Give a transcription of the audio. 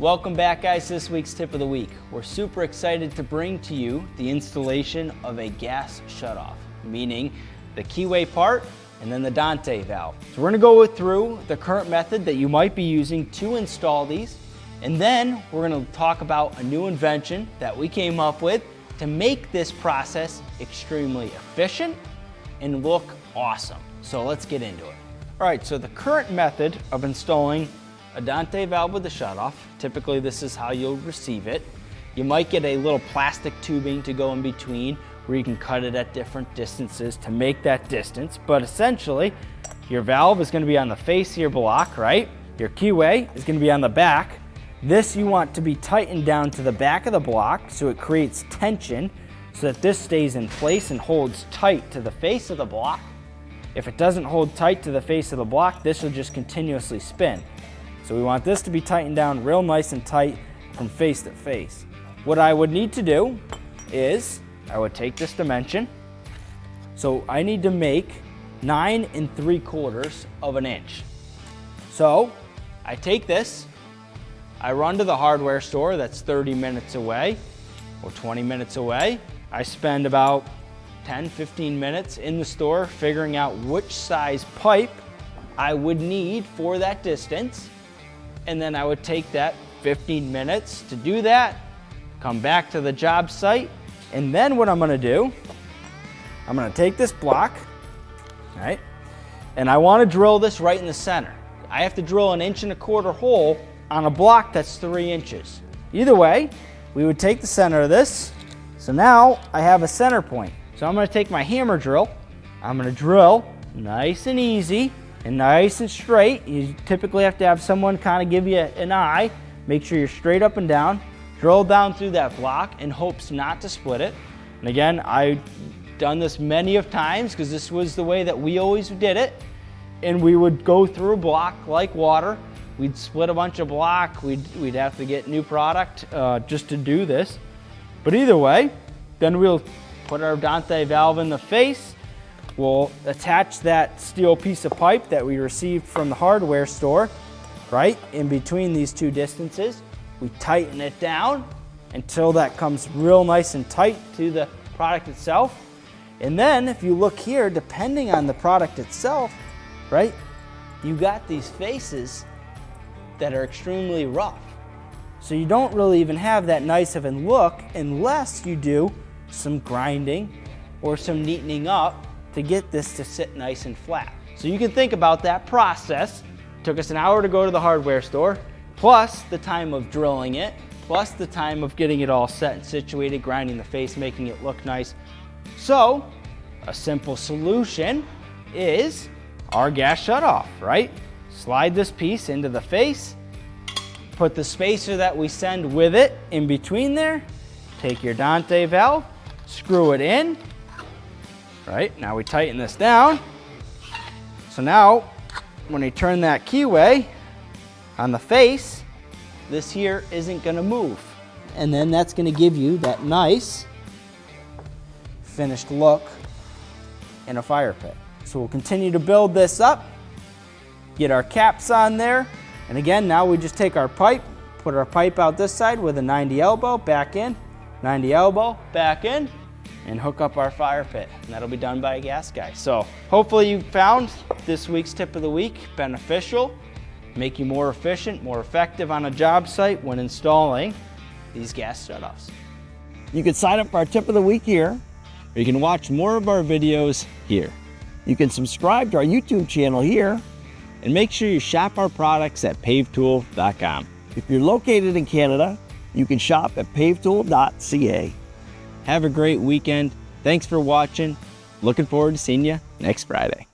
Welcome back, guys, to this week's tip of the week. We're super excited to bring to you the installation of a gas shutoff, meaning the keyway part and then the Dante valve. So we're gonna go through the current method that you might be using to install these, and then we're gonna talk about a new invention that we came up with to make this process extremely efficient and look awesome. So let's get into it. All right, so the current method of installing a Dante valve with a shutoff, typically this is how you'll receive it. You might get a little plastic tubing to go in between where you can cut it at different distances to make that distance, but essentially your valve is gonna be on the face of your block, right? Your keyway is gonna be on the back. This you want to be tightened down to the back of the block so it creates tension so that this stays in place and holds tight to the face of the block. If it doesn't hold tight to the face of the block, this will just continuously spin. So we want this to be tightened down real nice and tight from face to face. What I would need to do is I would take this dimension. So I need to make 9 3/4 of an inch. So I take this, I run to the hardware store that's 30 minutes away or 20 minutes away. I spend about 10-15 minutes in the store figuring out which size pipe I would need for that distance. And then I would take that 15 minutes to do that, come back to the job site, and then what I'm gonna do, I'm gonna take this block, right, and I wanna drill this right in the center. I have to drill 1 1/4 inch hole on a block that's 3 inches. Either way, we would take the center of this, so now I have a center point. So I'm gonna take my hammer drill, I'm gonna drill nice and easy, and nice and straight. You typically have to have someone kind of give you an eye. Make sure you're straight up and down. Drill down through that block in hopes not to split it. And again, I've done this many of times because this was the way that we always did it. And we would go through a block like water. We'd split a bunch of block. We'd have to get new product just to do this. But either way, then we'll put our Dante valve in the face. We'll attach that steel piece of pipe that we received from the hardware store, right, in between these two distances. We tighten it down until that comes real nice and tight to the product itself. And then if you look here, depending on the product itself, right, you got these faces that are extremely rough. So you don't really even have that nice of a look unless you do some grinding or some neatening up to get this to sit nice and flat. So you can think about that process. Took us an hour to go to the hardware store, plus the time of drilling it, plus the time of getting it all set and situated, grinding the face, making it look nice. So a simple solution is our gas shutoff, right? Slide this piece into the face, put the spacer that we send with it in between there, take your Dante valve, screw it in. Right, now we tighten this down. So now, when you turn that keyway on the face, this here isn't gonna move. And then that's gonna give you that nice finished look in a fire pit. So we'll continue to build this up, get our caps on there. And again, now we just take our pipe, put our pipe out this side with a 90 elbow, back in, 90 elbow, back in, and hook up our fire pit, and that'll be done by a gas guy. So hopefully you found this week's tip of the week beneficial, make you more efficient, more effective on a job site when installing these gas shutoffs. You can sign up for our tip of the week here, or you can watch more of our videos here. You can subscribe to our YouTube channel here, and make sure you shop our products at pavetool.com. If you're located in Canada, you can shop at pavetool.ca. Have a great weekend. Thanks for watching. Looking forward to seeing you next Friday.